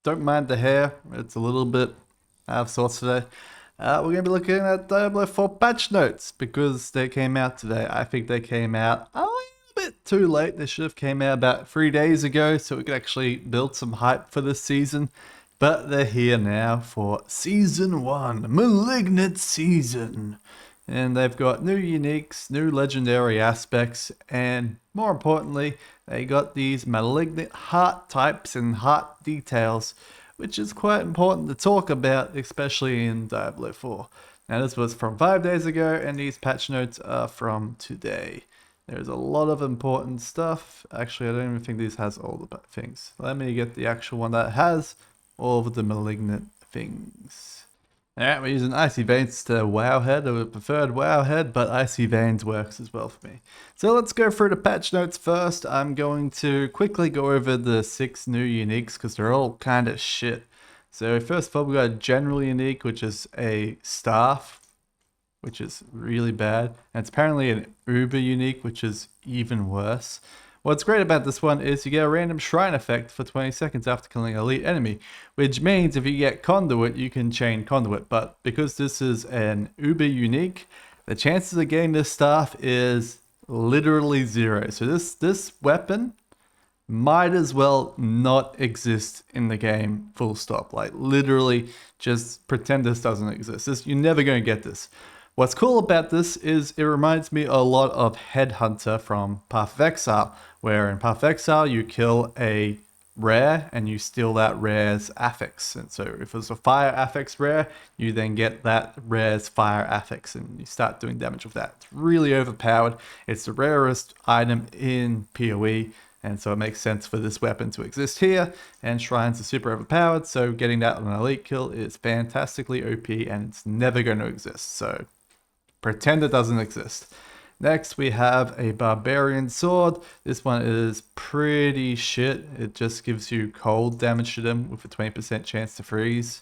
Don't mind the hair, it's a little bit out of sorts today. We're going to be looking at Diablo 4 patch notes because they came out today. I think they came out a little bit too late. They should have came out about 3 days ago so we could actually build some hype for this season. But they're here now for Season 1, Malignant Season. And they've got new uniques, new legendary aspects, and more importantly, they got these malignant heart types and heart details, which is quite important to talk about, especially in Diablo 4. Now, this was from 5 days ago, and these patch notes are from today. There's a lot of important stuff. Actually, I don't even think this has all the things. Let me get the actual one that has all of the malignant things. Alright, we're using Icy Veins to Wowhead. I would have preferred Wowhead, but Icy Veins works as well for me. So let's go through the patch notes first. I'm going to quickly go over the 6 new uniques because they're all kind of shit. So first of all, we got a general unique, which is a staff, which is really bad. And it's apparently an uber unique, which is even worse. What's great about this one is you get a random shrine effect for 20 seconds after killing an elite enemy, which means if you get conduit, you can chain conduit. But because this is an uber unique, the chances of getting this staff is literally 0. So this weapon might as well not exist in the game, full stop. Like literally just pretend this doesn't exist. You're never going to get this. What's cool about this is it reminds me a lot of Headhunter from Path of Exile, where in Path of Exile you kill a rare and you steal that rare's affix. And so if it's a fire affix rare, you then get that rare's fire affix and you start doing damage with that. It's really overpowered. It's the rarest item in PoE. And so it makes sense for this weapon to exist here, and shrines are super overpowered, so getting that on an elite kill is fantastically OP and it's never going to exist. So pretend it doesn't exist. Next, we have a barbarian sword. This one is pretty shit. It just gives you cold damage to them with a 20% chance to freeze.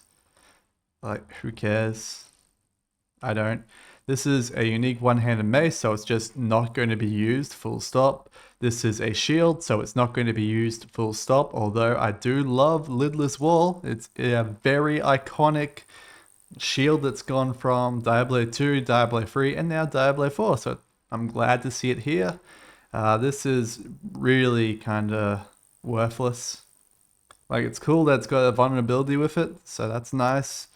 Like, who cares? I don't. This is a unique one-handed mace, so it's just not going to be used, full stop. This is a shield, so it's not going to be used, full stop. Although I do love Lidless Wall. It's a very iconic shield that's gone from Diablo 2, Diablo 3, and now Diablo 4. So I'm glad to see it here. This is really kind of worthless. Like, it's cool that it's got a vulnerability with it, so that's nice.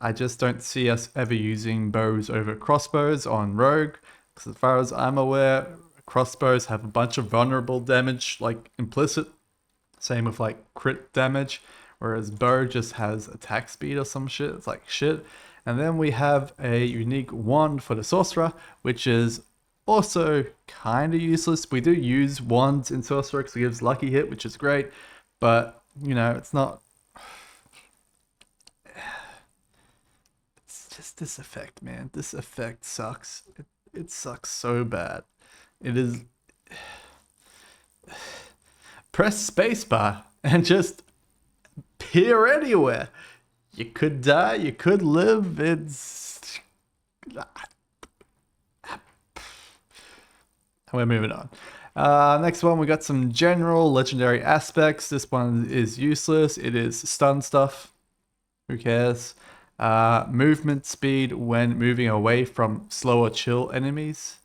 I just don't see us ever using bows over crossbows on Rogue, because as far as I'm aware, crossbows have a bunch of vulnerable damage, like implicit. Same with like crit damage. Whereas bow just has attack speed or some shit. It's like shit. And then we have a unique wand for the sorcerer, which is also kind of useless. We do use wands in sorcerer because it gives lucky hit, which is great. But, you know, it's not... It's just this effect, man. This effect sucks. It sucks so bad. It is... Press spacebar and just... appear anywhere. You could die, you could live. It's... We're moving on. Next one, we got some general legendary aspects. This one is useless. It is stun stuff. Who cares? Movement speed when moving away from slow or chill enemies.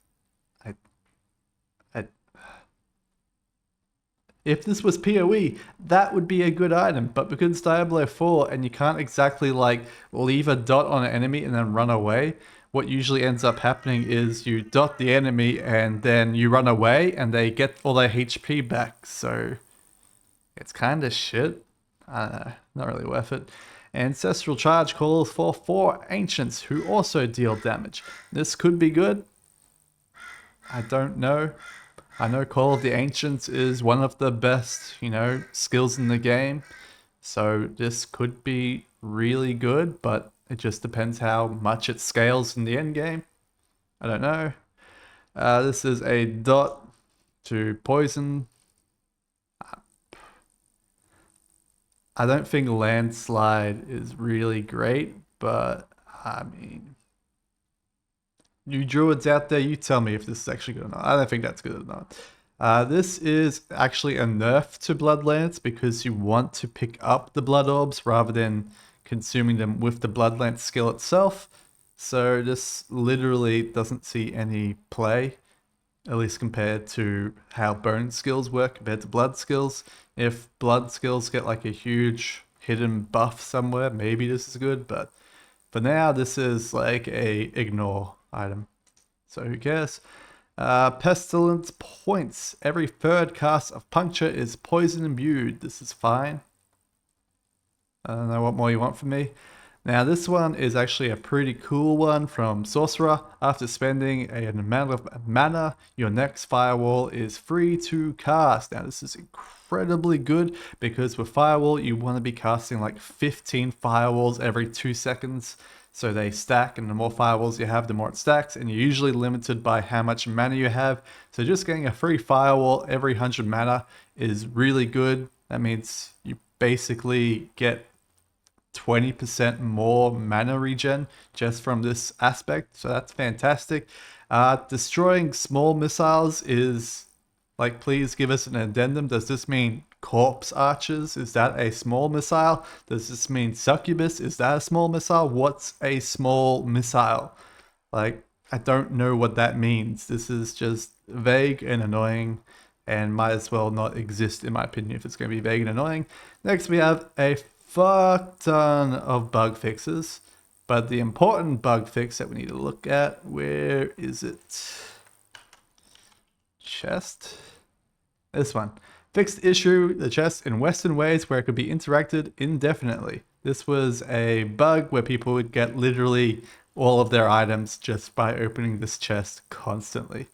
If this was PoE, that would be a good item, but because it's Diablo 4 and you can't exactly like leave a dot on an enemy and then run away, what usually ends up happening is you dot the enemy and then you run away and they get all their HP back, so it's kind of shit. I don't know, not really worth it. Ancestral charge calls for 4 ancients who also deal damage. This could be good. I don't know. I know Call of the Ancients is one of the best, you know, skills in the game. So this could be really good, but it just depends how much it scales in the end game. I don't know. This is a dot to poison. I don't think Landslide is really great, but I mean... You druids out there, you tell me if this is actually good or not. I don't think that's good or not. This is actually a nerf to Blood Lance because you want to pick up the Blood Orbs rather than consuming them with the Blood Lance skill itself. So this literally doesn't see any play, at least compared to how Bone skills work compared to Blood skills. If Blood skills get like a huge hidden buff somewhere, maybe this is good, but for now this is like a ignore item. So who cares? Pestilence points. Every third cast of puncture is poison imbued. This is fine. I don't know what more you want from me. Now this one is actually a pretty cool one from Sorcerer. After spending an amount of mana, your next firewall is free to cast. Now this is incredibly good because with firewall you want to be casting like 15 firewalls every 2 seconds. So they stack, and the more firewalls you have, the more it stacks, and you're usually limited by how much mana you have. So just getting a free firewall every 100 mana is really good. That means you basically get 20% more mana regen just from this aspect, so that's fantastic. Destroying small missiles is like, please give us an addendum. Does this mean corpse archers? Is that a small missile? Does this mean succubus? Is that a small missile? What's a small missile? Like, I don't know what that means. This is just vague and annoying and might as well not exist in my opinion if it's going to be vague and annoying. Next we have a fuck ton of bug fixes, but the important bug fix that we need to look at, where is it? Chest? This one. Fixed issue the chest in Western ways where it could be interacted indefinitely. This was a bug where people would get literally all of their items just by opening this chest constantly.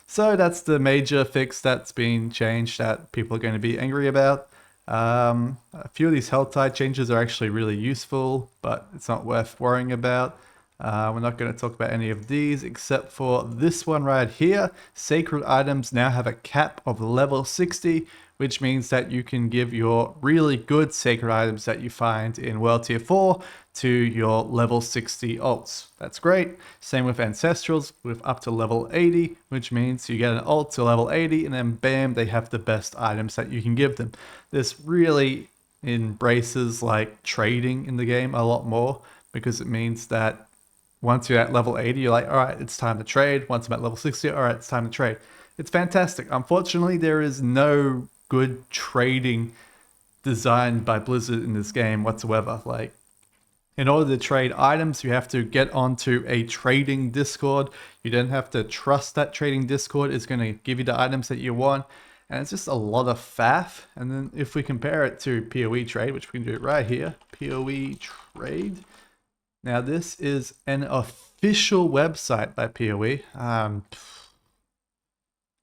So that's the major fix that's been changed that people are going to be angry about. A few of these health tide changes are actually really useful, but it's not worth worrying about. We're not going to talk about any of these except for this one right here. Sacred items now have a cap of level 60, which means that you can give your really good sacred items that you find in World Tier 4 to your level 60 ults. That's great. Same with Ancestrals with up to level 80, which means you get an ult to level 80 and then bam, they have the best items that you can give them. This really embraces like trading in the game a lot more because it means that once you're at level 80, you're like, all right, it's time to trade. Once I'm at level 60, all right, it's time to trade. It's fantastic. Unfortunately, there is no good trading designed by Blizzard in this game whatsoever. Like, in order to trade items, you have to get onto a trading Discord. You don't have to trust that trading Discord is going to give you the items that you want. And it's just a lot of faff. And then if we compare it to PoE trade, which we can do right here, PoE trade. Now this is an official website by PoE. I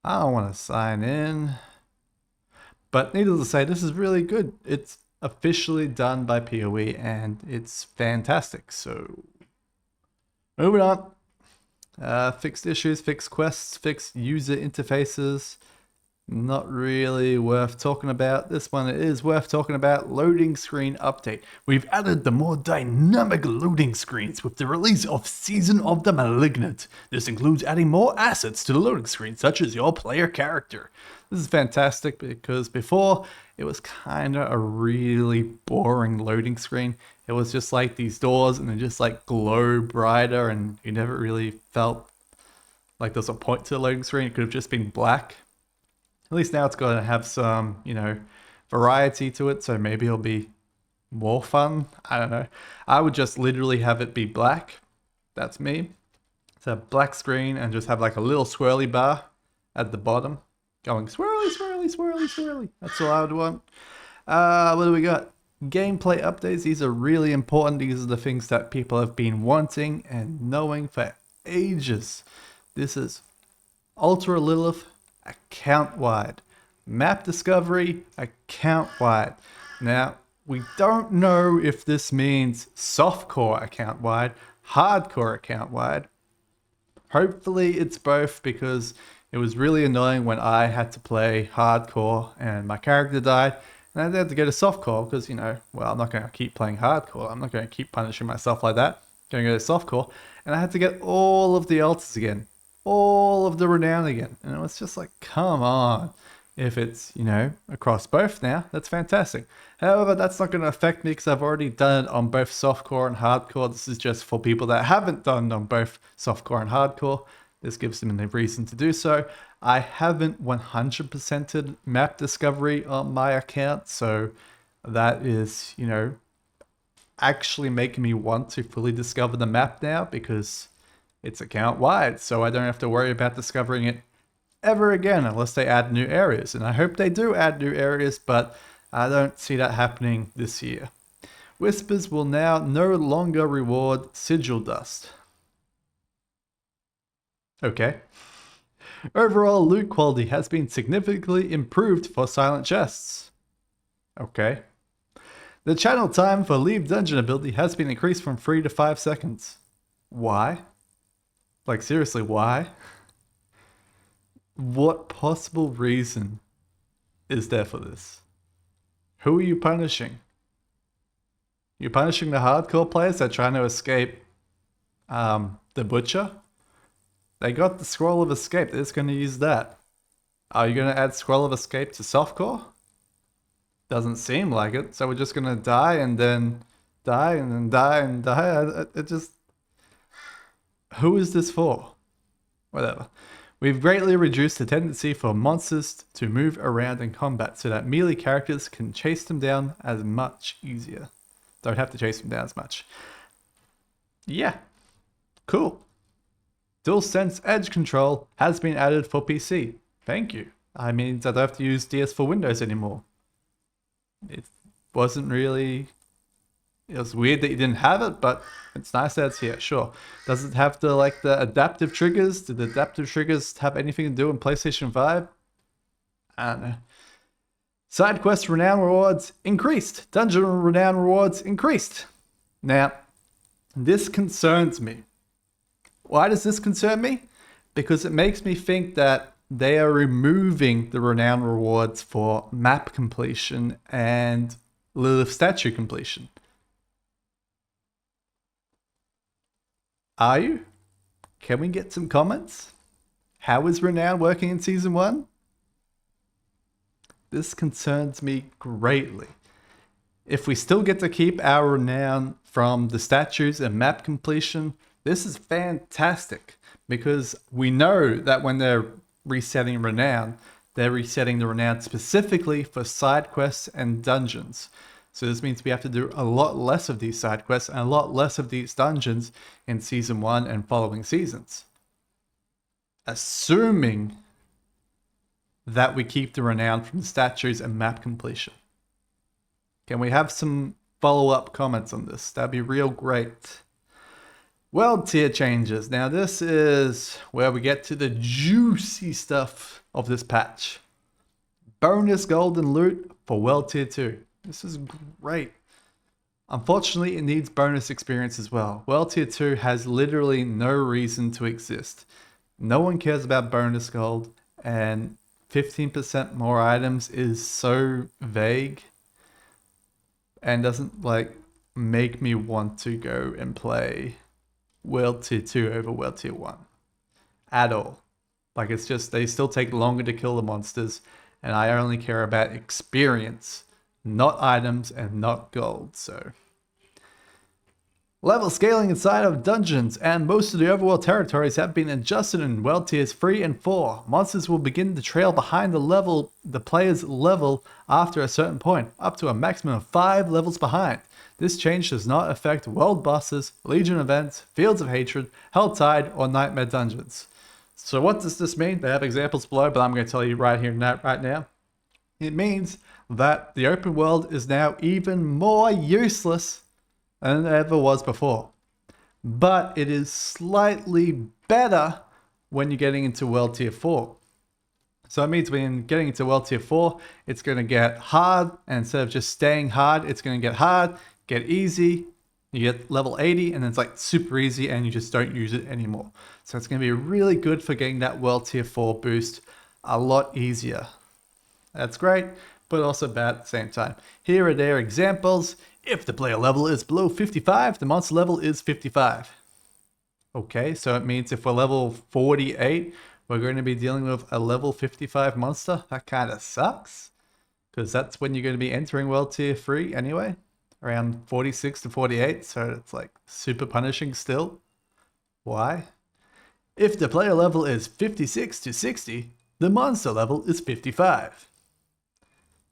don't want to sign in. But needless to say, this is really good. It's officially done by PoE and it's fantastic. So moving on. Fixed issues, fixed quests, fixed user interfaces. Not really worth talking about. This one is worth talking about. Loading screen update. We've added the more dynamic loading screens with the release of Season of the Malignant. This includes adding more assets to the loading screen, such as your player character. This is fantastic because before it was kind of a really boring loading screen. It was just like these doors and they just like glow brighter and you never really felt like there's a point to the loading screen. It could have just been black. At least now it's going to have some, you know, variety to it. So maybe it'll be more fun. I don't know. I would just literally have it be black. That's me. It's a black screen and just have like a little swirly bar at the bottom going swirly, swirly, swirly, swirly. That's all I would want. What do we got? Gameplay updates. These are really important. These are the things that people have been wanting and knowing for ages. This is Ultra Lilith account wide, map discovery account wide. Now we don't know if this means softcore account wide, hardcore account wide. Hopefully it's both because it was really annoying when I had to play hardcore and my character died and I had to go to softcore because, you know, well, I'm not going to keep playing hardcore. I'm not going to keep punishing myself like that. I'm going to go to softcore and I had to get all of the ults again. all of the renown again. And it was just like, come on. If it's, you know, across both now, that's fantastic. However, that's not going to affect me because I've already done it on both softcore and hardcore. This is just for people that haven't done it on both softcore and hardcore. This gives them a reason to do so. I haven't 100%ed map discovery on my account, so that is, you know, actually making me want to fully discover the map now because it's account wide, so I don't have to worry about discovering it ever again unless they add new areas. And I hope they do add new areas, but I don't see that happening this year. Whispers will now no longer reward sigil dust. Okay. Overall loot quality has been significantly improved for silent chests. Okay. The channel time for leave dungeon ability has been increased from 3 to 5 seconds. Why? Like seriously, why? What possible reason is there for this? Who are you punishing? You're punishing the hardcore players that are trying to escape the butcher? They got the scroll of escape. They're just going to use that. Are you going to add scroll of escape to softcore? Doesn't seem like it. So we're just going to die and then die and then die and die. It just... Who is this for? Whatever. We've greatly reduced the tendency for monsters to move around in combat so that melee characters can chase them down as much easier. Don't have to chase them down as much. Yeah. Cool. DualSense Edge control has been added for PC. Thank you. I mean, I don't have to use DS for Windows anymore. It wasn't really... It was weird that you didn't have it, but it's nice that it's here, sure. Does it have the adaptive triggers? Did the adaptive triggers have anything to do in PlayStation 5? I don't know. Side quest renown rewards increased. Dungeon renown rewards increased. Now, this concerns me. Why does this concern me? Because it makes me think that they are removing the renown rewards for map completion and Lilith statue completion. Are you? Can we get some comments? How is renown working in Season 1? This concerns me greatly. If we still get to keep our renown from the statues and map completion, this is fantastic. Because we know that when they're resetting renown, they're resetting the renown specifically for side quests and dungeons. So this means we have to do a lot less of these side quests and a lot less of these dungeons in Season 1 and following seasons. Assuming that we keep the renown from the statues and map completion. Can we have some follow-up comments on this? That'd be real great. World tier changes. Now this is where we get to the juicy stuff of this patch. Bonus golden loot for World Tier 2. This is great. Unfortunately, it needs bonus experience as well. World Tier 2 has literally no reason to exist. No one cares about bonus gold, and 15% more items is so vague and doesn't make me want to go and play World Tier 2 over World Tier 1 at all. It's just, they still take longer to kill the monsters, and I only care about experience, not items and not gold. So level scaling inside of dungeons and most of the overworld territories have been adjusted in World Tiers 3 and 4. Monsters will begin to trail behind the player's level after a certain point, up to a maximum of 5 levels behind. This change does not affect world bosses, Legion events, Fields of Hatred, Helltide, or Nightmare dungeons. So what does this mean? They have examples below, but I'm going to tell you right here right now. It means that the open world is now even more useless than it ever was before. But it is slightly better when you're getting into World Tier 4. So it means when getting into World Tier 4, it's going to get hard, and instead of just staying hard, it's going to get hard, get easy, you get level 80, and then it's super easy, and you just don't use it anymore. So it's going to be really good for getting that World Tier 4 boost a lot easier. That's great, but also bad at the same time. Here are their examples. If the player level is below 55, the monster level is 55. Okay, so it means if we're level 48, we're going to be dealing with a level 55 monster. That kind of sucks, because that's when you're going to be entering World Tier 3 anyway, around 46 to 48, so it's like super punishing still. Why? If the player level is 56 to 60, the monster level is 55.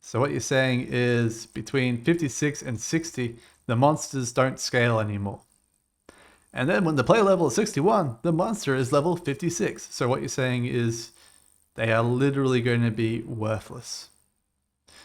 So what you're saying is between 56 and 60, the monsters don't scale anymore. And then when the player level is 61, the monster is level 56. So what you're saying is they are literally going to be worthless.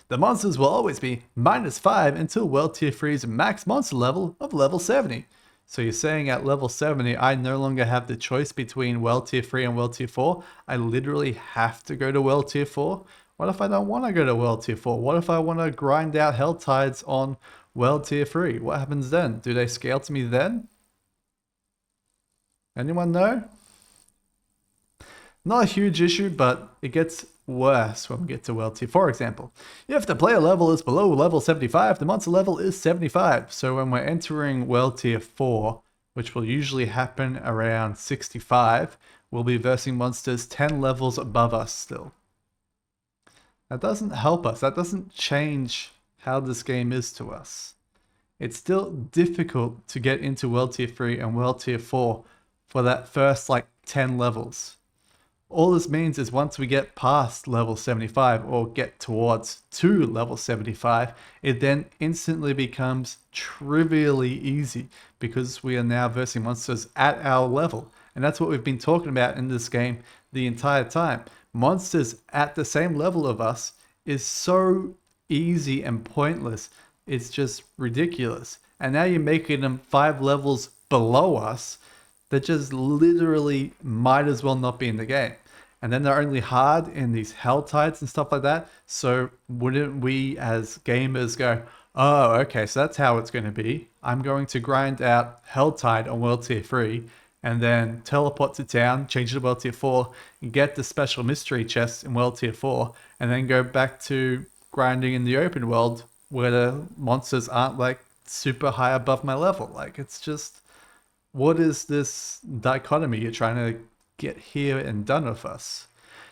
The monsters will always be -5 until World Tier 3's max monster level of level 70. So you're saying at level 70, I no longer have the choice between World Tier 3 and World Tier 4. I literally have to go to World Tier 4. What if I don't want to go to World Tier 4? What if I want to grind out Hell Tides on World Tier 3? What happens then? Do they scale to me then? Anyone know? Not a huge issue, but it gets worse when we get to World Tier 4, for example. If the player level is below level 75, the monster level is 75. So when we're entering World Tier 4, which will usually happen around 65, we'll be versing monsters 10 levels above us still. That doesn't help us. That doesn't change how this game is to us. It's still difficult to get into World Tier 3 and World Tier 4 for that first like 10 levels. All this means is once we get past level 75 or get towards to level 75, it then instantly becomes trivially easy because we are now versing monsters at our level. And that's what we've been talking about in this game the entire time. Monsters at the same level of us is so easy and pointless. It's just ridiculous. And now you're making them 5 levels below us that just literally might as well not be in the game. And then they're only hard in these Hell Tides and stuff like that. So wouldn't we as gamers go, oh, okay, so that's how it's going to be. I'm going to grind out Hell Tide on World Tier 3 and then teleport to town, change it to World Tier 4, get the special mystery chests in World Tier 4, and then go back to grinding in the open world where the monsters aren't like super high above my level. Like, it's just, what is this dichotomy you're trying to get here and done with us?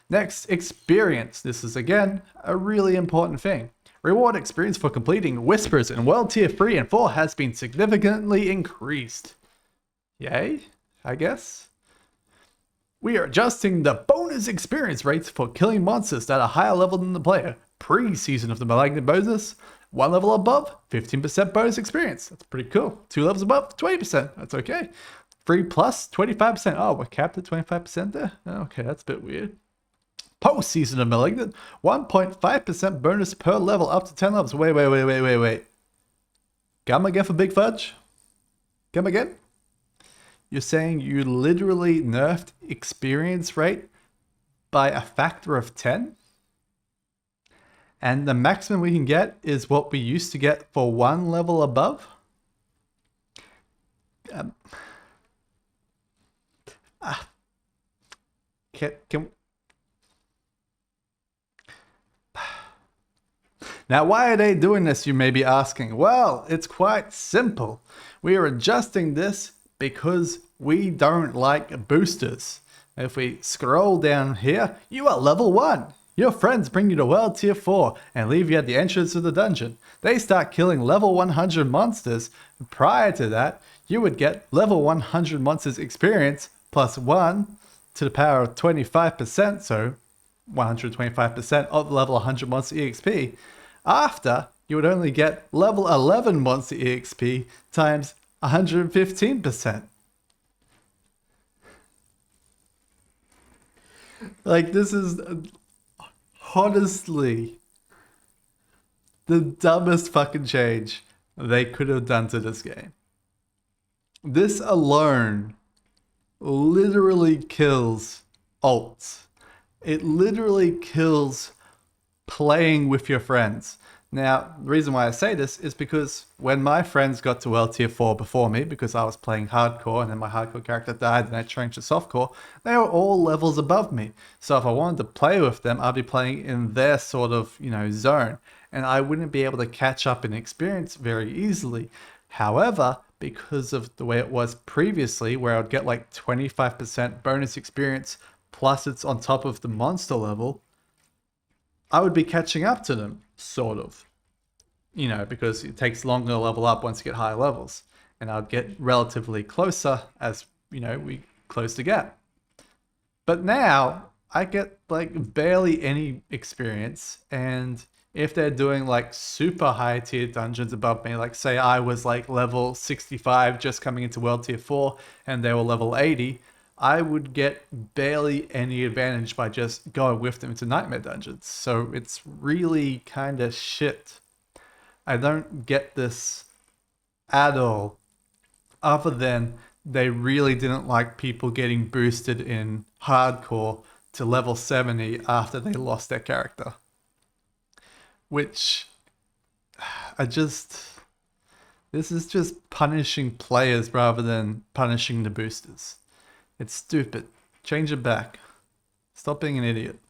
Next, experience. This is again a really important thing. Reward experience for completing Whispers in World Tier 3 and 4 has been significantly increased. Yay, I guess. We are adjusting the bonus experience rates for killing monsters that are higher level than the player. Pre-season of the Malignant bonus, 1 level above, 15% bonus experience. That's pretty cool. 2 levels above, 20%. That's okay. 3 plus, 25%. Oh, we're capped at 25% there? Okay, that's a bit weird. Post-season of Malignant, 1.5% bonus per level up to 10 levels. Wait. Come again for Big Fudge? Come again? You're saying you literally nerfed experience rate by a factor of 10? And the maximum we can get is what we used to get for 1 level above? Now, why are they doing this, you may be asking? Well, it's quite simple. We are adjusting this because we don't like boosters. If we scroll down here, you are level 1. Your friends bring you to World Tier 4 and leave you at the entrance of the dungeon. They start killing level 100 monsters. Prior to that, you would get level 100 monsters experience plus 1 to the power of 25%, so 125% of level 100 monster EXP. After, you would only get level 11 monster EXP times 115%. Like, this is honestly the dumbest fucking change they could have done to this game. This alone literally kills ults. It literally kills playing with your friends. Now, the reason why I say this is because when my friends got to World Tier 4 before me, because I was playing hardcore and then my hardcore character died and I changed to softcore, they were all levels above me. So if I wanted to play with them, I'd be playing in their sort of, zone. And I wouldn't be able to catch up in experience very easily. However, because of the way it was previously, where I'd get like 25% bonus experience plus it's on top of the monster level, I would be catching up to them, sort of. You know, because it takes longer to level up once you get higher levels. And I'd get relatively closer as, you know, we close the gap. But now, I get like barely any experience, and if they're doing like super high tier dungeons above me, like say I was like level 65 just coming into World Tier 4 and they were level 80, I would get barely any advantage by just going with them into Nightmare dungeons. So it's really kind of shit. I don't get this at all, other than they really didn't like people getting boosted in hardcore to level 70 after they lost their character. Which, this is just punishing players rather than punishing the boosters. It's stupid. Change it back. Stop being an idiot.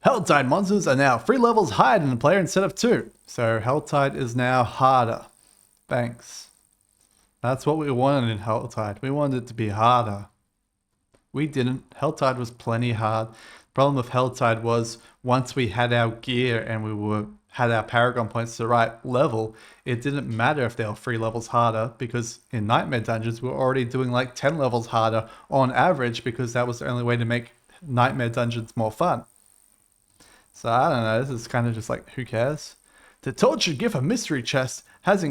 Helltide monsters are now 3 levels higher than the player instead of 2. So Helltide is now harder. Thanks. That's what we wanted in Helltide. We wanted it to be harder. We didn't. Helltide was plenty hard. The problem with Helltide was once we had our gear and we had our Paragon points to the right level, it didn't matter if they were 3 levels harder, because in Nightmare dungeons we were already doing like 10 levels harder on average, because that was the only way to make Nightmare dungeons more fun. So I don't know, this is kind of just like, who cares? The Tortured Gift of Mystery chest has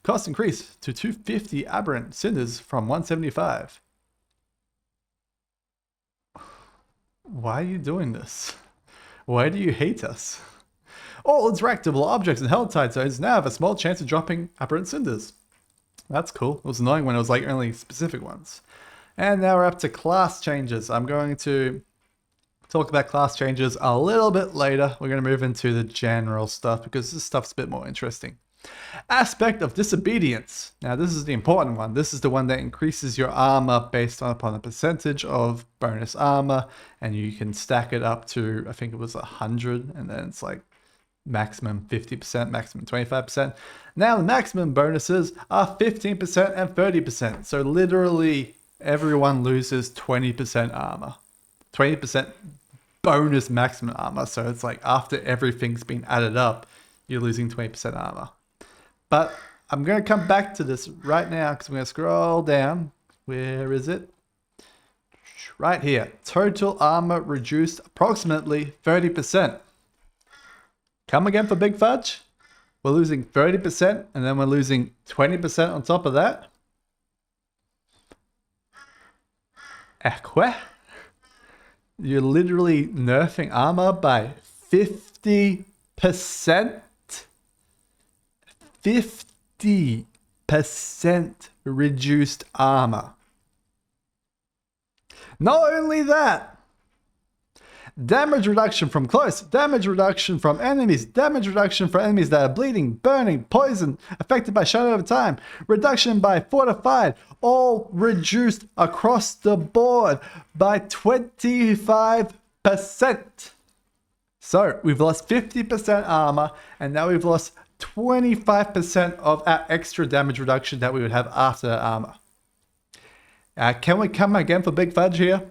cost increased to 250 aberrant cinders from 175. Why are you doing this? Why do you hate us? All interactable objects in Helltide zones now have a small chance of dropping aberrant cinders. That's cool. It was annoying when it was like only specific ones. And now we're up to class changes. I'm going to talk about class changes a little bit later. We're going to move into the general stuff because this stuff's a bit more interesting. Aspect of Disobedience. Now this is the important one. This is the one that increases your armor based upon a percentage of bonus armor, and you can stack it up to, I think it was 100, and then it's like maximum 50%, maximum 25%. Now the maximum bonuses are 15% and 30%. So literally everyone loses 20% armor. 20% bonus maximum armor. So it's like after everything's been added up, you're losing 20% armor. But I'm going to come back to this right now because I'm going to scroll down. Where is it? Right here. Total armor reduced approximately 30%. Come again for Big Fudge? We're losing 30% and then we're losing 20% on top of that. Aqua? You're literally nerfing armor by 50%. 50% reduced armor. Not only that, damage reduction from close, damage reduction from enemies, damage reduction for enemies that are bleeding, burning, poison, affected by shadow over time, reduction by fortified, all reduced across the board by 25%. So we've lost 50% armor, and now we've lost 25% of our extra damage reduction that we would have after that armor. Can we come again for Big Fudge here?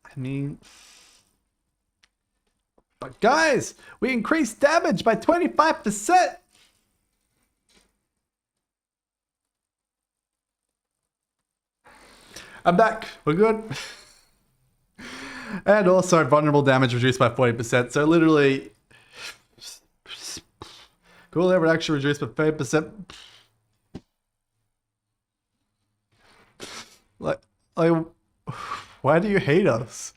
I mean, but guys, we increased damage by 25%. I'm back. We're good. And also vulnerable damage reduced by 40%. So literally, cool damage reduction reduced by 30%. Like, why do you hate us?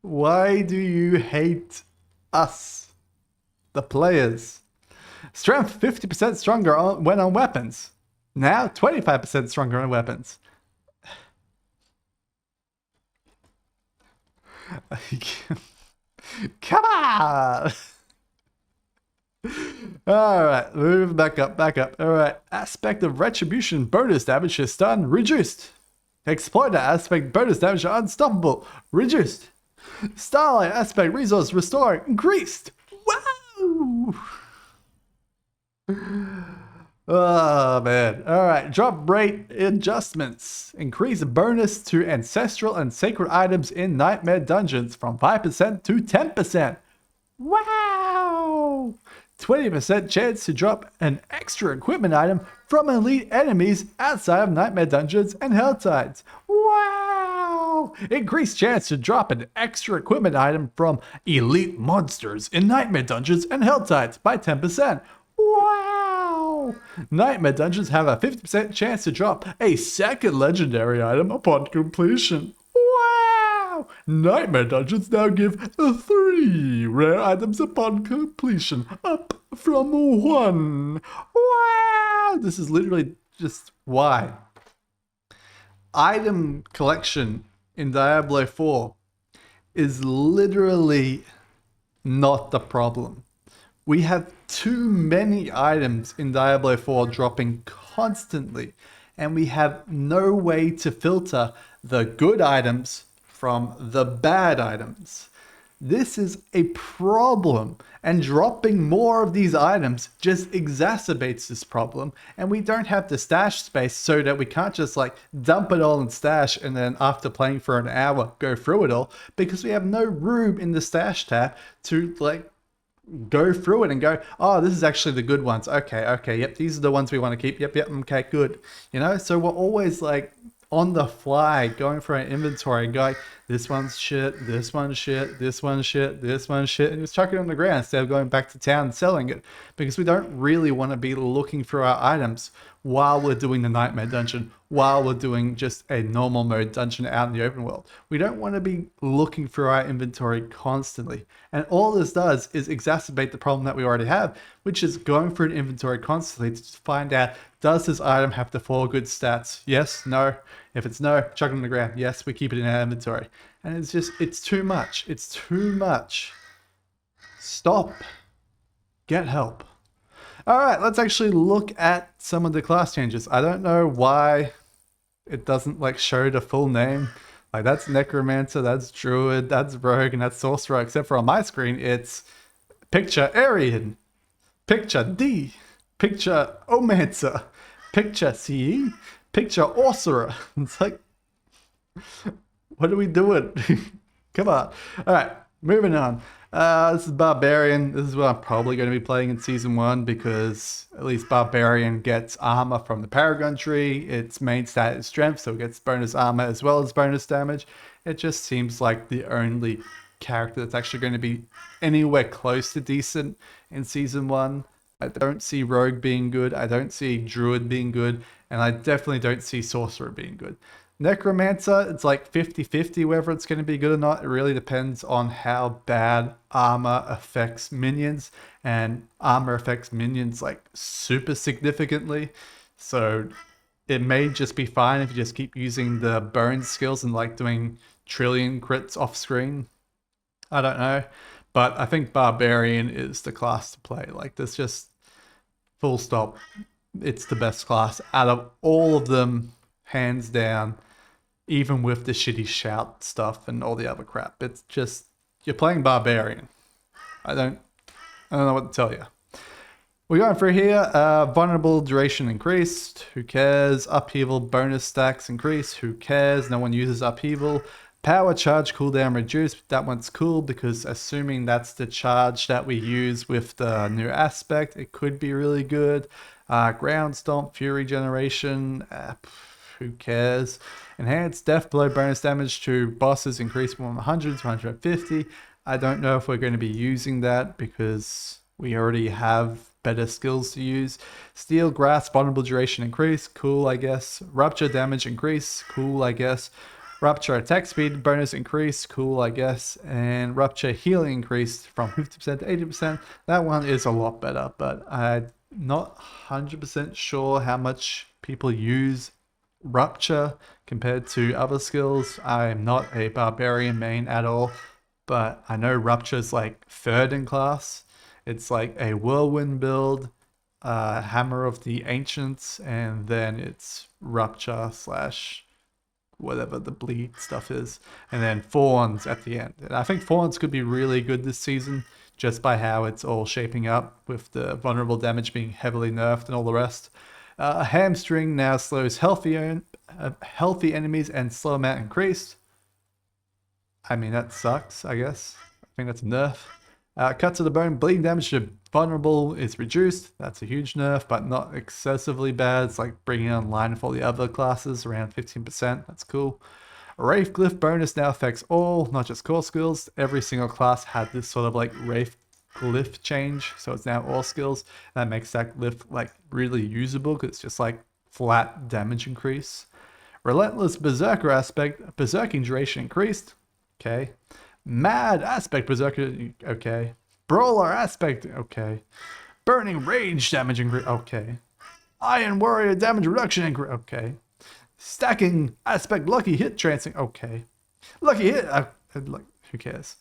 Why do you hate us? The players. Strength 50% stronger when on weapons. Now 25% stronger on weapons. Come on! Alright, move back up. Alright, aspect of retribution bonus damage to stun reduced. Exploiter aspect bonus damage to unstoppable reduced. Starlight aspect resource restore increased. Wow! Oh man. Alright, drop rate adjustments. Increase bonus to ancestral and sacred items in nightmare dungeons from 5% to 10%. Wow! 20% chance to drop an extra equipment item from elite enemies outside of nightmare dungeons and hell tides. Wow! Increased chance to drop an extra equipment item from elite monsters in nightmare dungeons and hell tides by 10%. Wow! Nightmare dungeons have a 50% chance to drop a second legendary item upon completion. Wow! Nightmare dungeons now give 3 rare items upon completion, up from 1. Wow! This is literally just why. Item collection in Diablo 4 is literally not the problem. We have too many items in Diablo 4 dropping constantly, and we have no way to filter the good items from the bad items. This is a problem, and dropping more of these items just exacerbates this problem, and we don't have the stash space so that we can't just like dump it all in stash and then after playing for an hour go through it all, because we have no room in the stash tab to like go through it and go, oh, this is actually the good ones. Okay, yep, these are the ones we want to keep. Yep, okay, good. You know, so we're always like on the fly going through our inventory and going, this one's shit, this one's shit, this one's shit, this one's shit, and just chuck it on the ground instead of going back to town and selling it, because we don't really want to be looking through our items while we're doing the nightmare dungeon, while we're doing just a normal mode dungeon out in the open world. We don't want to be looking through our inventory constantly. And all this does is exacerbate the problem that we already have, which is going through an inventory constantly to find out, does this item have the 4 good stats? Yes, no. If it's no, chuck it on the ground. Yes, we keep it in our inventory. And it's just, it's too much. It's too much. Stop. Get help. All right, let's actually look at some of the class changes. I don't know why it doesn't like show the full name. Like that's Necromancer, that's Druid, that's Rogue, and that's Sorcerer, except for on my screen, it's picture Aryan, picture D, picture Omancer, picture CE, picture Sorcerer. It's like, what are we doing? Come on. All right, moving on. This is Barbarian. This is what I'm probably going to be playing in Season 1, because at least Barbarian gets armor from the Paragon tree. Its main stat is strength, so it gets bonus armor as well as bonus damage. It just seems like the only character that's actually going to be anywhere close to decent in Season 1. I don't see Rogue being good, I don't see Druid being good, and I definitely don't see Sorcerer being good. Necromancer, it's like 50-50 whether it's going to be good or not. It really depends on how bad armor affects minions, and armor affects minions like super significantly. So it may just be fine if you just keep using the burn skills and like doing trillion crits off screen. I don't know. But I think Barbarian is the class to play. Like this, just full stop. It's the best class out of all of them, hands down. Even with the shitty shout stuff and all the other crap, it's just, you're playing Barbarian. I don't know what to tell you. We're going through here. Vulnerable duration increased. Who cares? Upheaval bonus stacks increase. Who cares? No one uses upheaval. Power charge cooldown reduced. That one's cool because assuming that's the charge that we use with the new aspect, it could be really good. Ground stomp, fury generation. Who cares? Enhanced death blow bonus damage to bosses increased from 100 to 150. I don't know if we're going to be using that because we already have better skills to use. Steel grasp vulnerable duration increase. Cool, I guess. Rupture damage increase. Cool, I guess. Rupture attack speed bonus increase. Cool, I guess. And rupture healing increased from 50% to 80%. That one is a lot better, but I'm not 100% sure how much people use Rupture compared to other skills. I'm not a Barbarian main at all, but I know Rupture is like 3rd in class. It's like a Whirlwind build, Hammer of the Ancients, and then it's Rupture slash whatever the bleed stuff is, and then Fawns at the end. And I think Fawns could be really good this season, just by how it's all shaping up with the vulnerable damage being heavily nerfed and all the rest. Hamstring now slows healthy enemies and slow amount increased. I mean, that sucks, I guess. I think that's a nerf. Cut to the bone, bleeding damage to vulnerable is reduced. That's a huge nerf, but not excessively bad. It's like bringing it online for the other classes, around 15%. That's cool. Wraith Glyph bonus now affects all, not just core skills. Every single class had this sort of like Wraith Glyph change, so it's now all skills. That makes that glyph like really usable because it's just like flat damage increase. Relentless Berserker aspect, berserking duration increased. Okay. Mad aspect berserker, okay. Brawler aspect, okay. Burning rage damage increase, okay. Iron warrior damage reduction increase, okay. Stacking aspect lucky hit trancing, okay. Lucky hit, like, who cares?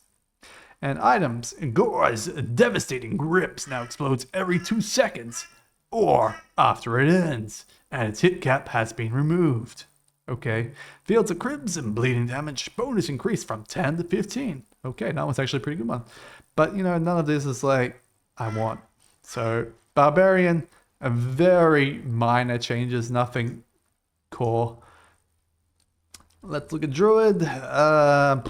And items, Gore's devastating grips now explodes every 2 seconds, or after it ends, and its hit cap has been removed. Okay. Fields of Crimson bleeding damage bonus increased from 10 to 15. Okay, that one's actually a pretty good one. But, you know, none of this is like I want. So, Barbarian, a very minor changes, nothing core. Let's look at Druid. No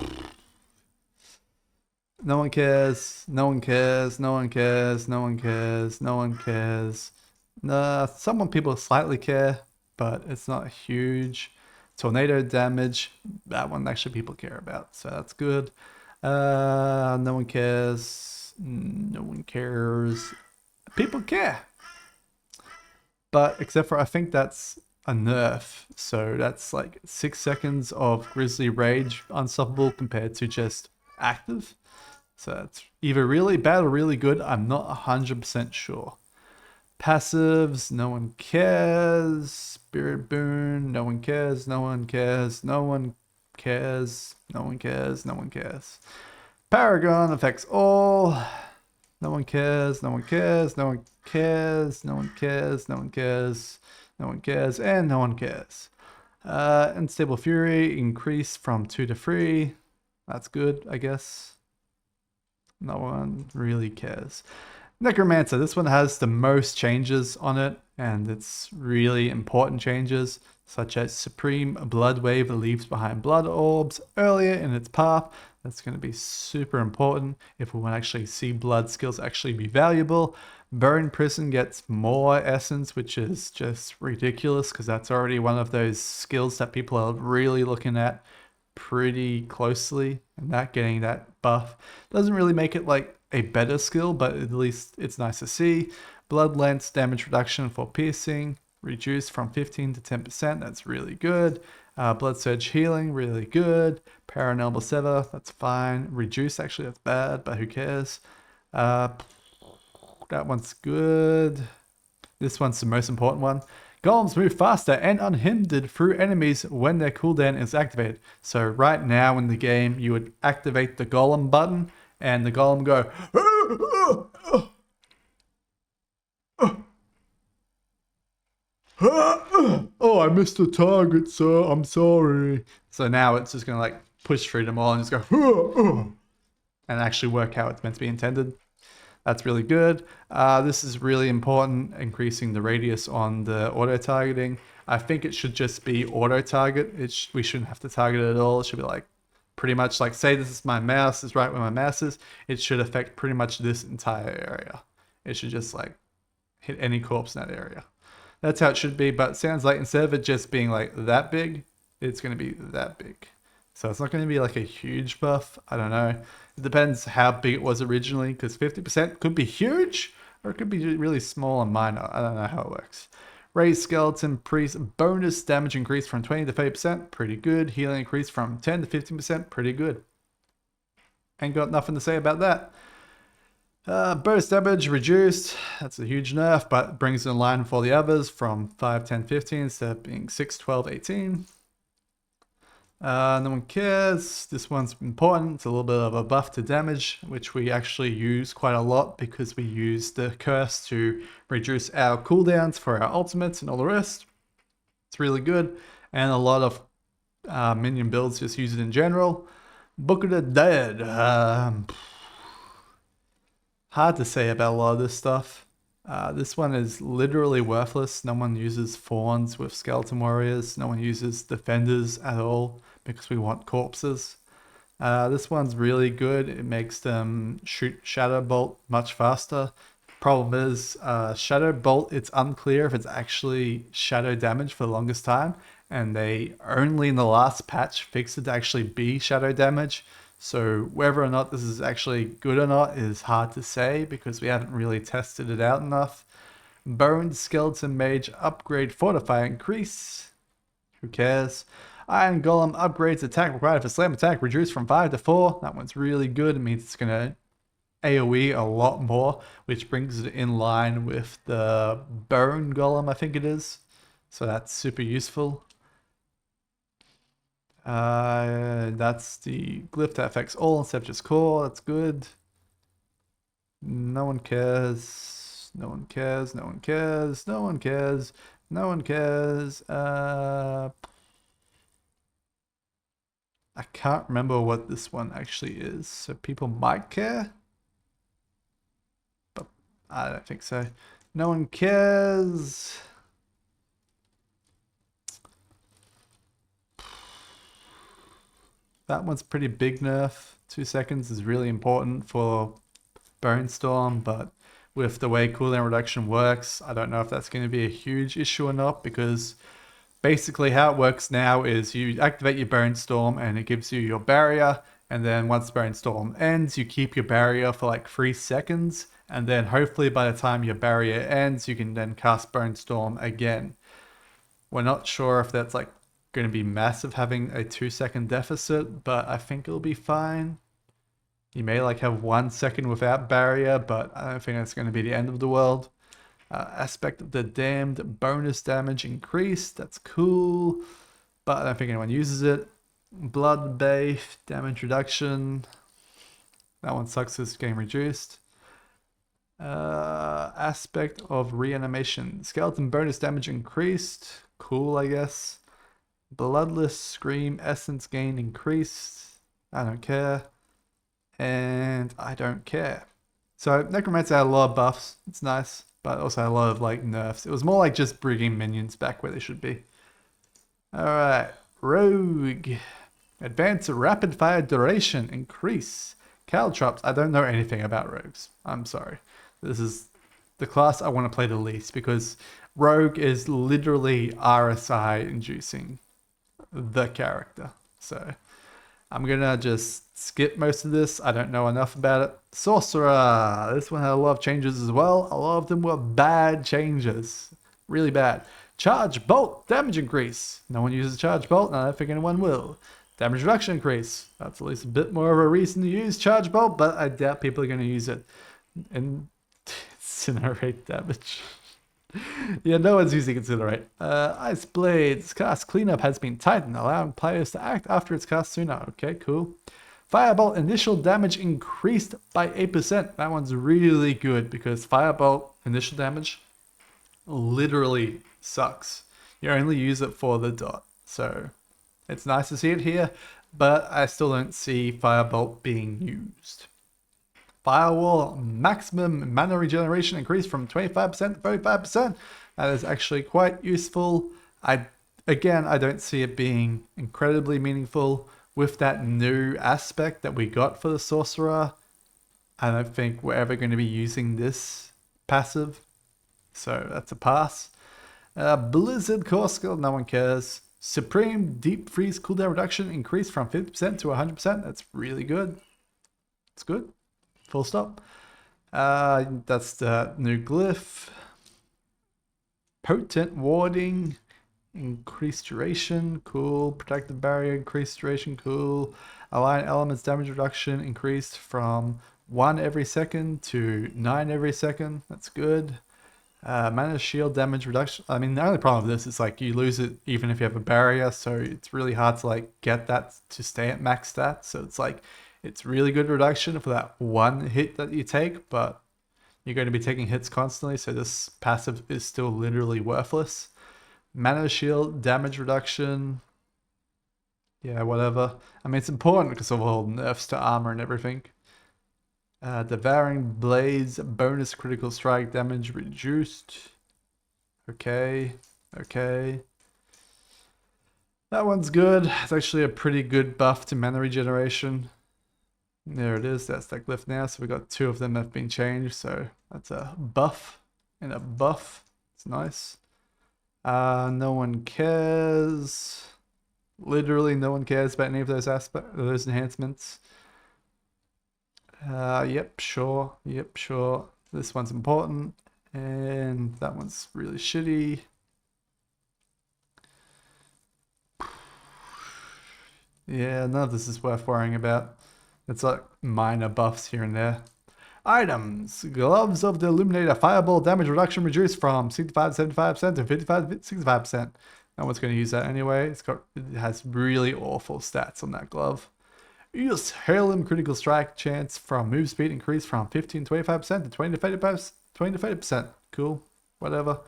one cares. No one cares. No one cares. No one cares. No one cares. Some people slightly care, but it's not huge. Tornado damage, that one actually people care about, so that's good. No one cares. No one cares. People care. But except for, I think that's a nerf. So that's like 6 seconds of Grizzly Rage unstoppable compared to just active. So it's either really bad or really good. I'm not 100% sure. Passives, no one cares. Spirit Boon, no one cares, no one cares, no one cares, no one cares, no one cares. Paragon affects all. No one cares, no one cares, no one cares, no one cares, no one cares, no one cares, and no one cares. Unstable Fury increase from 2 to 3. That's good, I guess. No one really cares. Necromancer, this one has the most changes on it, and it's really important changes, such as Supreme Blood Wave leaves behind blood orbs earlier in its path. That's going to be super important if we want to actually see blood skills actually be valuable. Burn Prison gets more essence, which is just ridiculous because that's already one of those skills that people are really looking at pretty closely, and that getting that buff doesn't really make it like a better skill, but at least it's nice to see. Blood Lance damage reduction for piercing reduced from 15 to 10%. That's really good. Blood Surge healing, really good. Paranelmal Sever, that's fine. Reduce, actually, that's bad, but who cares? That one's good. This one's the most important one. Golems move faster and unhindered through enemies when their cooldown is activated. So right now in the game, you would activate the Golem button, and the Golem go, oh, I missed the target, sir. I'm sorry. So now it's just going to like push through them all and just go, and actually work how it's meant to be intended. That's really good. This is really important, increasing the radius on the auto-targeting. I think it should just be auto-target. We shouldn't have to target it at all. It should be like, pretty much like, say this is my mouse, is right where my mouse is. It should affect pretty much this entire area. It should just like hit any corpse in that area. That's how it should be, but it sounds like instead of it just being like that big, it's going to be that big. So it's not going to be like a huge buff. I don't know. It depends how big it was originally, because 50% could be huge, or it could be really small and minor. I don't know how it works. Raised Skeleton Priest bonus damage increase from 20 to 30%, pretty good. Healing increase from 10 to 15%, pretty good. Ain't got nothing to say about that. Burst damage reduced, that's a huge nerf, but brings it in line for the others from 5, 10, 15 instead of being 6, 12, 18. No one cares. This one's important. It's a little bit of a buff to damage, which we actually use quite a lot because we use the curse to reduce our cooldowns for our ultimates and all the rest. It's really good, and a lot of minion builds, just use it in general. Book of the Dead. Hard to say about a lot of this stuff. This one is literally worthless. No one uses fawns with skeleton warriors. No one uses defenders at all because we want corpses. This one's really good. It makes them shoot Shadow Bolt much faster. Problem is, Shadow Bolt, it's unclear if it's actually shadow damage for the longest time, and they only in the last patch fixed it to actually be shadow damage. So whether or not this is actually good or not is hard to say because we haven't really tested it out enough. Bone Skeleton Mage upgrade Fortify increase. Who cares? Iron Golem upgrades attack required for slam attack reduced from 5 to 4. That one's really good. It means it's going to AoE a lot more, which brings it in line with the Bone Golem, I think it is. So that's super useful. That's the glyph that affects all instead of just core. That's good. No one cares. No one cares. No one cares. No one cares. No one cares. I can't remember what this one actually is, so people might care. But I don't think so. No one cares. That one's pretty big nerf. 2 seconds is really important for Bone Storm, but with the way cooldown reduction works, I don't know if that's going to be a huge issue or not, because basically how it works now is you activate your Bone Storm and it gives you your barrier, and then once Bone Storm ends, you keep your barrier for like 3 seconds, and then hopefully by the time your barrier ends, you can then cast Bone Storm again. We're not sure if that's like going to be massive having a 2-second deficit, but I think it'll be fine. You may like have 1 second without barrier, but I don't think that's going to be the end of the world. Aspect of the Damned bonus damage increased. That's cool, but I don't think anyone uses it. Bloodbath damage reduction. That one sucks, it's getting reduced. Aspect of reanimation. Skeleton bonus damage increased. Cool, I guess. Bloodless Scream essence gain increased. I don't care. And I don't care. So Necromancer had a lot of buffs. It's nice, but also had a lot of like nerfs. It was more like just bringing minions back where they should be. Alright, Rogue. Advance rapid fire duration increase. Caltrops. I don't know anything about rogues. I'm sorry. This is the class I want to play the least because Rogue is literally RSI inducing the character. So I'm gonna just skip most of this. I don't know enough about it. Sorcerer. This one had a lot of changes as well. A lot of them were bad changes. Really bad. Charge Bolt. Damage increase. No one uses Charge Bolt, and I don't think anyone will. Damage reduction increase. That's at least a bit more of a reason to use Charge Bolt, but I doubt people are going to use it. And incinerate damage. Yeah, no one's using Incinerate. Ice Blades. Cast Cleanup has been tightened, allowing players to act after it's cast sooner. Okay, cool. Firebolt initial damage increased by 8%. That one's really good because Firebolt initial damage literally sucks. You only use it for the dot. So it's nice to see it here, but I still don't see Firebolt being used. Firewall maximum mana regeneration increased from 25% to 35%. That is actually quite useful. I don't see it being incredibly meaningful with that new aspect that we got for the Sorcerer. I don't think we're ever going to be using this passive. So that's a pass. Blizzard Core Skill, no one cares. Supreme Deep Freeze cooldown reduction increased from 50% to 100%. That's really good. It's good. Full stop. That's the new glyph. Potent Warding, increased duration, cool. Protective Barrier, increased duration, cool. Align Elements damage reduction increased from 1 every second to 9 every second. That's good. Mana Shield damage reduction. I mean, the only problem with this is like you lose it even if you have a barrier, so it's really hard to like get that to stay at max stats. So it's like it's really good reduction for that one hit that you take, but you're going to be taking hits constantly, so this passive is still literally worthless. Mana Shield damage reduction. Yeah, whatever. I mean, it's important because of all nerfs to armor and everything. Devouring Blaze, bonus critical strike damage reduced. Okay, okay. That one's good. It's actually a pretty good buff to mana regeneration. There it is, that's that glyph now. So we got 2 of them that have been changed. So that's a buff and a buff. It's nice. No one cares. Literally no one cares about any of those those enhancements. Yep, sure. Yep, sure. This one's important. And that one's really shitty. Yeah, none of this is worth worrying about. It's like minor buffs here and there. Items. Gloves of the Illuminator. Fireball damage reduction reduced from 65 to 75% to 55 to 65%. No one's going to use that anyway. It has really awful stats on that glove. Use Heirloom critical strike chance from move speed increase from 15 to 25% to 20 to 30%. Cool. Whatever.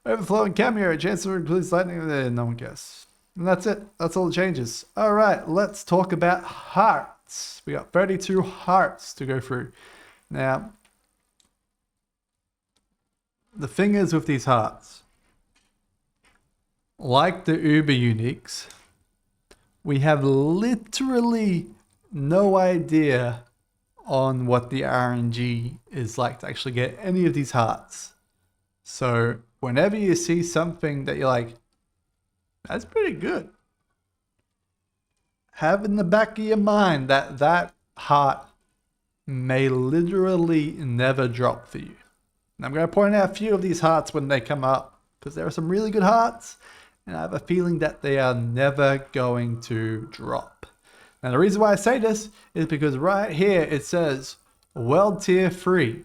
Overflowing cameo. Chance to release lightning. No one cares. And that's it. That's all the changes. All right, let's talk about hearts. We got 32 hearts to go through. Now, the thing is with these hearts, like the Uber Uniques, we have literally no idea on what the RNG is like to actually get any of these hearts. So whenever you see something that you're like, that's pretty good, have in the back of your mind that that heart may literally never drop for you. And I'm going to point out a few of these hearts when they come up, because there are some really good hearts, and I have a feeling that they are never going to drop. Now the reason why I say this is because right here it says World Tier 3.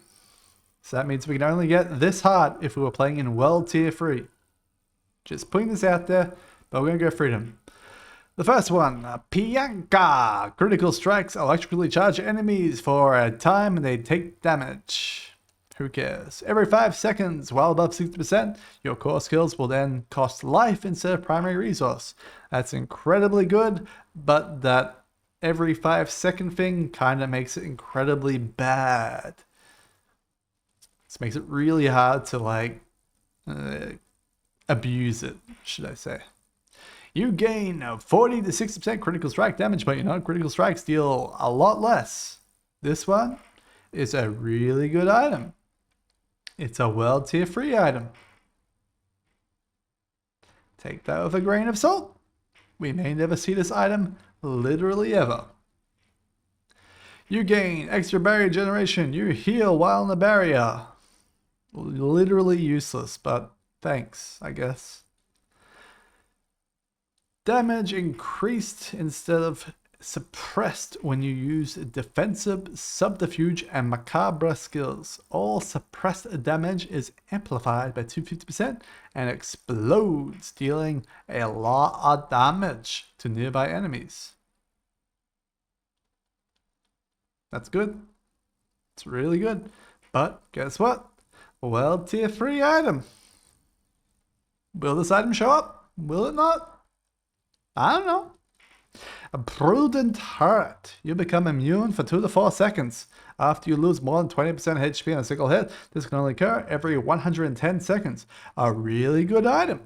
So that means we can only get this heart if we were playing in World Tier 3. Just putting this out there, but we're going to go through them. The first one, Pianka. Critical strikes electrically charge enemies for a time and they take damage. Who cares? Every 5 seconds, while above 60%, your core skills will then cost life instead of primary resource. That's incredibly good, but that every 5-second thing kind of makes it incredibly bad. This makes it really hard to like abuse it, should I say. You gain 40 to 60% critical strike damage, but you know, critical strikes deal a lot less. This one is a really good item. It's a World Tier 3 item. Take that with a grain of salt. We may never see this item literally ever. You gain extra barrier generation. You heal while in the barrier. Literally useless, but thanks, I guess. Damage increased instead of suppressed when you use defensive, subterfuge, and macabre skills. All suppressed damage is amplified by 250% and explodes, dealing a lot of damage to nearby enemies. That's good. It's really good. But guess what? Well, Tier 3 item. Will this item show up? Will it not? I don't know. A Prudent Heart. You become immune for 2 to 4 seconds. After you lose more than 20% HP on a single hit, this can only occur every 110 seconds. A really good item.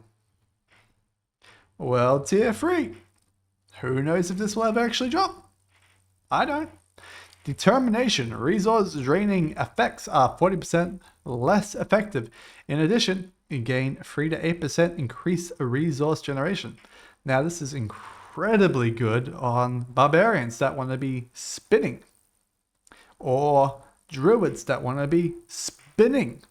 Well, Tier 3. Who knows if this will ever actually drop? I don't. Determination. Resource draining effects are 40% less effective. In addition, you gain 3 to 8% increased resource generation. Now, this is incredibly good on barbarians that want to be spinning, or druids that want to be spinning.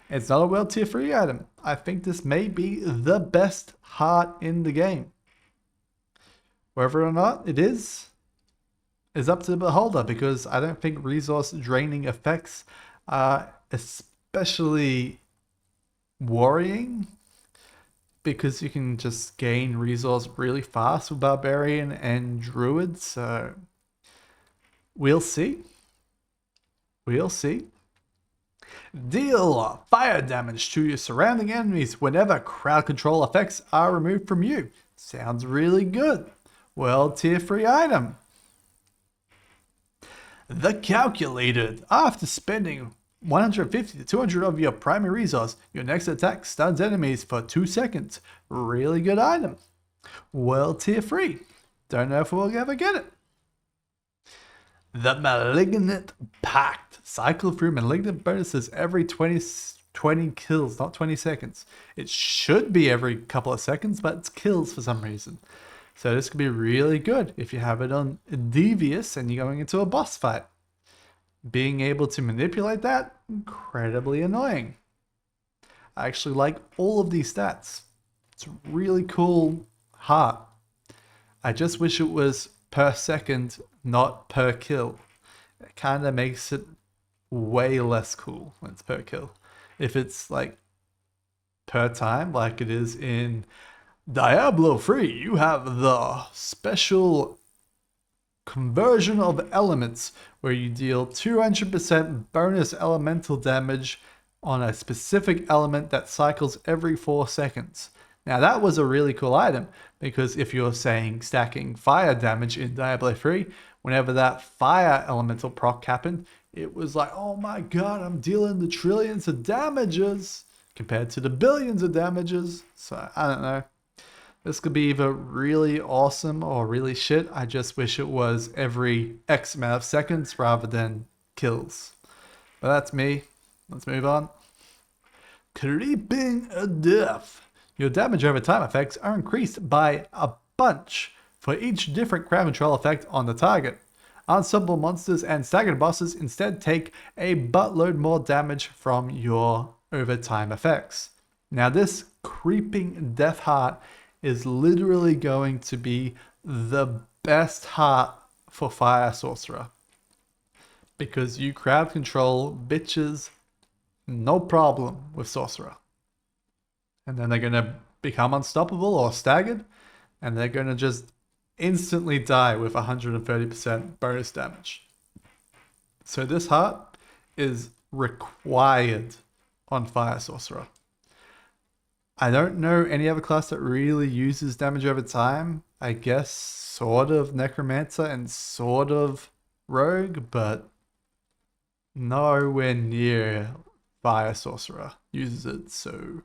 It's not a World Tier 3 item. I think this may be the best heart in the game. Whether or not it is up to the beholder, because I don't think resource draining effects are especially worrying, because you can just gain resource really fast with barbarian and druid. So we'll see. We'll see. Deal fire damage to your surrounding enemies whenever crowd control effects are removed from you. Sounds really good. Well, tier 3 item. The Calculated. After spending 150 to 200 of your primary resource, your next attack stuns enemies for 2 seconds. Really good item. Well, tier 3. Don't know if we'll ever get it. The Malignant Pact. Cycle through Malignant bonuses every 20 kills, not 20 seconds. It should be every couple of seconds, but it's kills for some reason. So this could be really good if you have it on Devious and you're going into a boss fight. Being able to manipulate that, incredibly annoying. I actually like all of these stats. It's a really cool heart. I just wish it was per second, not per kill. It kind of makes it way less cool when it's per kill. If it's like per time, like it is in Diablo 3, you have the special conversion of elements where you deal 200% bonus elemental damage on a specific element that cycles every 4 seconds. Now that was a really cool item because if you're saying stacking fire damage in Diablo 3, whenever that fire elemental proc happened, it was like, oh my god, I'm dealing the trillions of damages compared to the billions of damages. So I don't know. This could be either really awesome or really shit. I just wish it was every X amount of seconds rather than kills. But that's me. Let's move on. Creeping Death. Your damage over time effects are increased by a bunch for each different crowd control effect on the target. Unstoppable monsters and staggered bosses instead take a buttload more damage from your overtime effects. Now this Creeping Death heart is literally going to be the best heart for Fire Sorcerer. Because you crowd control bitches no problem with Sorcerer. And then they're going to become unstoppable or staggered, and they're going to just instantly die with 130% bonus damage. So this heart is required on Fire Sorcerer. I don't know any other class that really uses damage over time. I guess sort of Necromancer and sort of Rogue, but nowhere near Fire Sorcerer uses it, so...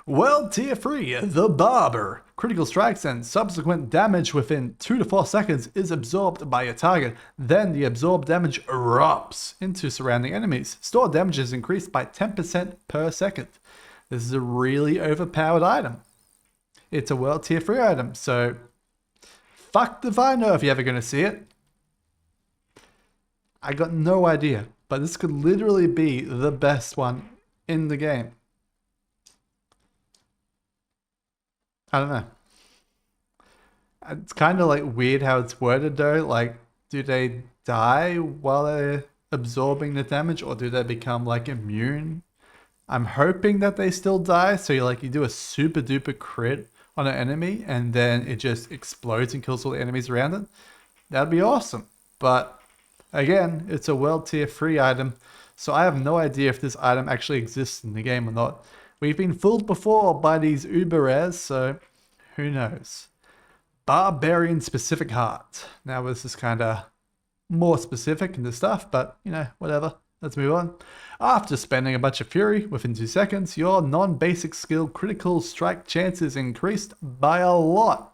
Well, tier 3, the Barber. Critical strikes and subsequent damage within 2 to 4 seconds is absorbed by your target. Then the absorbed damage erupts into surrounding enemies. Stored damage is increased by 10% per second. This is a really overpowered item. It's a world tier 3 item, so fuck if I know if you're ever going to see it. I got no idea, but this could literally be the best one in the game. I don't know. It's kind of like weird how it's worded though. Like, do they die while they're absorbing the damage, or do they become like immune? I'm hoping that they still die. So you do a super duper crit on an enemy and then it just explodes and kills all the enemies around it. That'd be awesome. But again, it's a world tier 3 item. So I have no idea if this item actually exists in the game or not. We've been fooled before by these uber rares, so who knows. Barbarian Specific Heart. Now this is kind of more specific in the stuff, but you know, whatever. Let's move on. After spending a bunch of fury within 2 seconds, your non-basic skill critical strike chances increased by a lot.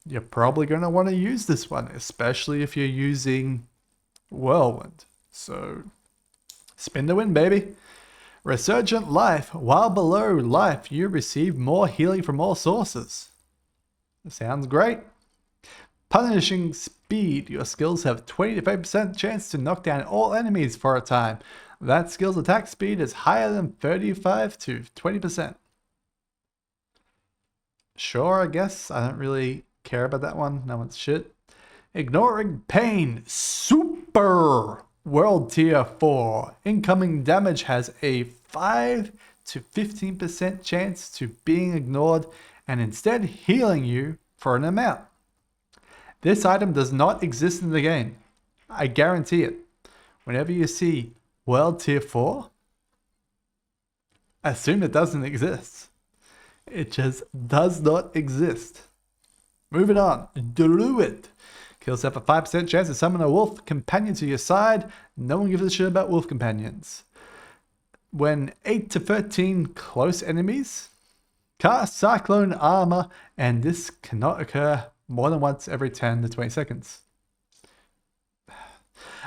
You're probably going to want to use this one, especially if you're using Whirlwind. So spin the win, baby. Resurgent Life. While below life, you receive more healing from all sources. Sounds great. Punishing Speed. Your skills have 20 to 5% chance to knock down all enemies for a time. That skill's attack speed is higher than 35 to 20%. Sure, I guess. I don't really care about that one. No one's shit. Ignoring Pain. Super World Tier 4. Incoming damage has a 5 to 15% chance to being ignored and instead healing you for an amount. This item does not exist in the game. I guarantee it. Whenever you see World Tier 4, assume it doesn't exist. It just does not exist. Moving on. Druid. Kills have a 5% chance to summon a wolf companion to your side. No one gives a shit about wolf companions. When 8 to 13 close enemies, cast Cyclone Armor, and this cannot occur more than once every 10 to 20 seconds.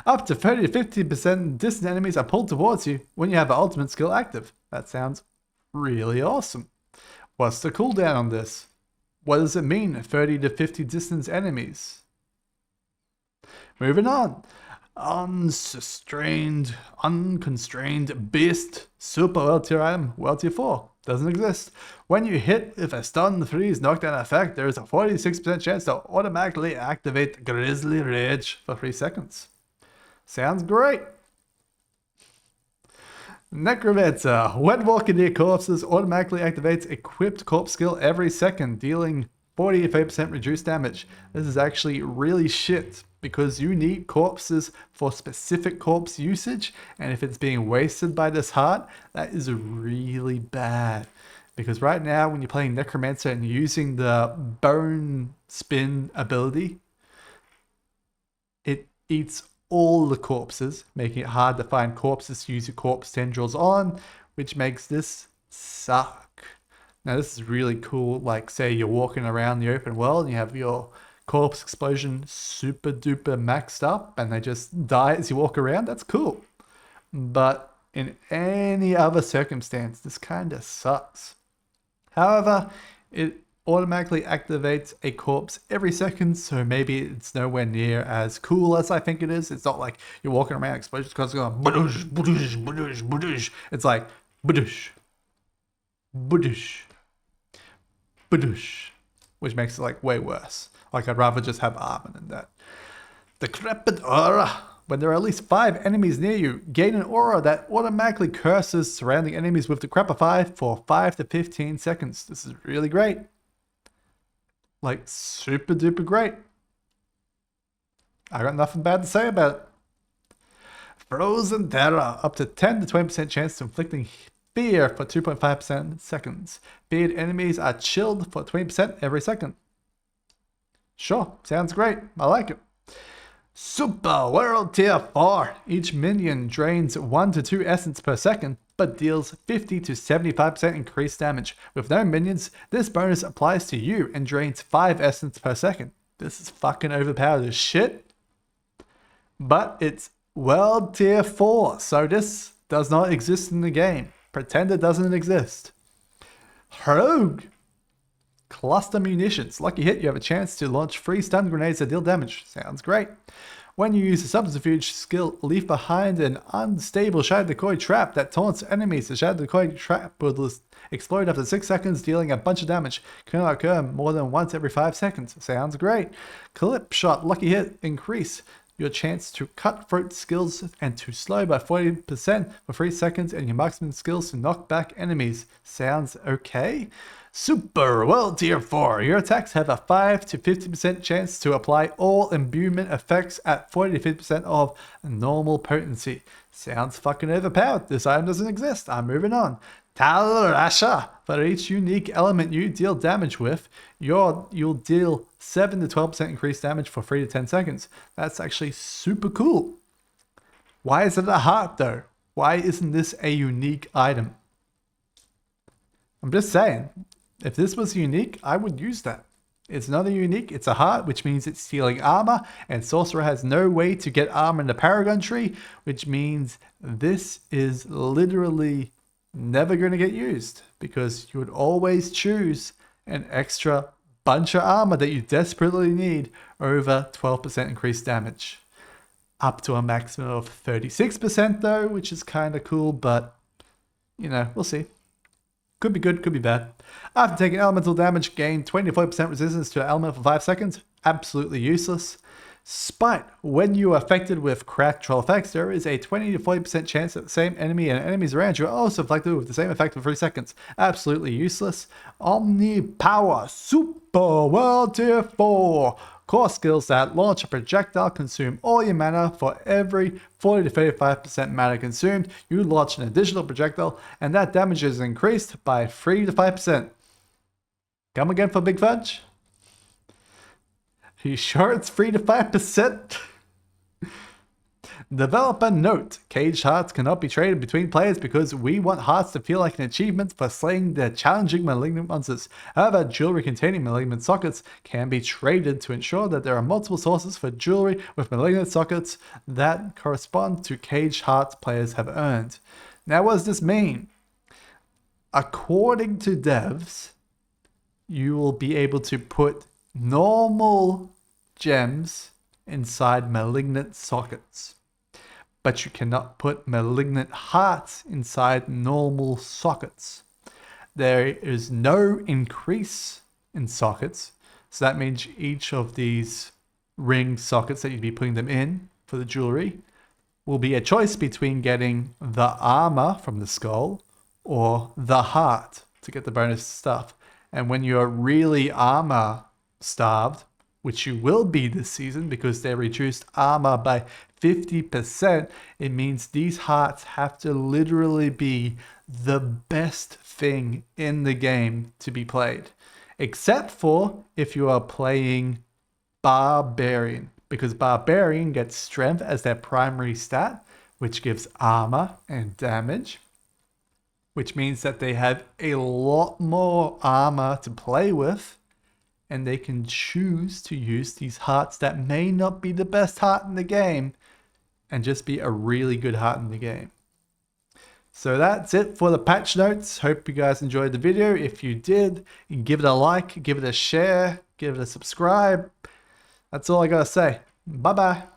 Up to 30 to 50% distant enemies are pulled towards you when you have an ultimate skill active. That sounds really awesome. What's the cooldown on this? What does it mean, 30 to 50 distance enemies? Moving on. Unconstrained Beast Super World Tier item, World Tier 4. Doesn't exist. When you hit with a stun, freeze, knockdown effect, there is a 46% chance to automatically activate Grizzly Rage for 3 seconds. Sounds great. Necromancer. When walking near corpses, automatically activates equipped corpse skill every second, dealing 40% reduced damage. This is actually really shit because you need corpses for specific corpse usage, and if it's being wasted by this heart, that is really bad. Because right now, when you're playing Necromancer and using the Bone Spin ability, it eats all the corpses, making it hard to find corpses to use your corpse tendrils on, which makes this suck. Now this is really cool, like say you're walking around the open world and you have your corpse explosion super duper maxed up and they just die as you walk around, that's cool. But in any other circumstance, this kind of sucks. However, it automatically activates a corpse every second, so maybe it's nowhere near as cool as I think it is. It's not like you're walking around, explosions constantly going budoosh, budoosh, budoosh, budoosh. It's like budoosh, budoosh, budoosh, which makes it like way worse. Like I'd rather just have armor than that. Decrepit Aura. When there are at least 5 enemies near you, gain an aura that automatically curses surrounding enemies with Decrepify for 5 to 15 seconds. This is really great. Like super duper great. I got nothing bad to say about it. Frozen Terror. Up to 10 to 20% chance of inflicting fear for 2.5% seconds. Feared enemies are chilled for 20% every second. Sure, sounds great. I like it. Super World Tier 4. Each minion drains 1 to 2 essence per second, but deals 50 to 75% increased damage. With no minions, this bonus applies to you and drains 5 essence per second. This is fucking overpowered as shit. But it's World Tier 4, so this does not exist in the game. Pretend it doesn't exist. Rogue. Cluster munitions. Lucky hit, you have a chance to launch 3 stun grenades that deal damage. Sounds great. When you use the subterfuge skill, leave behind an unstable Shadow Decoy trap that taunts enemies. The Shadow Decoy trap will explode after 6 seconds, dealing a bunch of damage. Cannot occur more than once every 5 seconds. Sounds great. Clip shot. Lucky hit. Increase your chance to cut throat skills and to slow by 40% for 3 seconds, and your marksman skills to knock back enemies. Sounds okay. Super World Tier 4. Your attacks have a 5 to 50% chance to apply all imbuement effects at 40 to 50% of normal potency. Sounds fucking overpowered. This item doesn't exist. I'm moving on. Talrasha. For each unique element you deal damage with, you'll deal 7 to 12% increased damage for 3 to 10 seconds. That's actually super cool. Why is it a heart though? Why isn't this a unique item? I'm just saying. If this was unique, I would use that. It's not a unique, it's a heart, which means it's stealing armor, and Sorcerer has no way to get armor in the Paragon tree, which means this is literally never going to get used, because you would always choose an extra bunch of armor that you desperately need over 12% increased damage. Up to a maximum of 36% though, which is kind of cool, but you know, we'll see. Could be good, could be bad. After taking elemental damage, gain 24% resistance to an element for 5 seconds. Absolutely useless. Spite. When you are affected with cracked troll effects, there is a 20 to 40% chance that the same enemy and enemies around you are also affected with the same effect for 3 seconds. Absolutely useless. Omni Power Super World Tier 4. Core skills that launch a projectile, consume all your mana. For every 40 to 35% mana consumed, you launch an additional projectile, and that damage is increased by 3 to 5%. Come again for Big Fudge? Are you sure it's 3 to 5%? Developer note: caged hearts cannot be traded between players because we want hearts to feel like an achievement for slaying the challenging malignant monsters. However, jewelry containing malignant sockets can be traded to ensure that there are multiple sources for jewelry with malignant sockets that correspond to caged hearts players have earned. Now, what does this mean? According to devs, you will be able to put normal gems inside malignant sockets, but you cannot put malignant hearts inside normal sockets. There is no increase in sockets, so that means each of these ring sockets that you'd be putting them in for the jewelry will be a choice between getting the armor from the skull or the heart to get the bonus stuff. And when you're really armor starved, which you will be this season because they reduced armor by 50%, it means these hearts have to literally be the best thing in the game to be played. Except for if you are playing Barbarian, because Barbarian gets strength as their primary stat, which gives armor and damage, which means that they have a lot more armor to play with, and they can choose to use these hearts that may not be the best heart in the game and just be a really good heart in the game. So that's it for the patch notes. Hope you guys enjoyed the video. If you did, give it a like, give it a share, give it a subscribe. That's all I gotta say. Bye bye.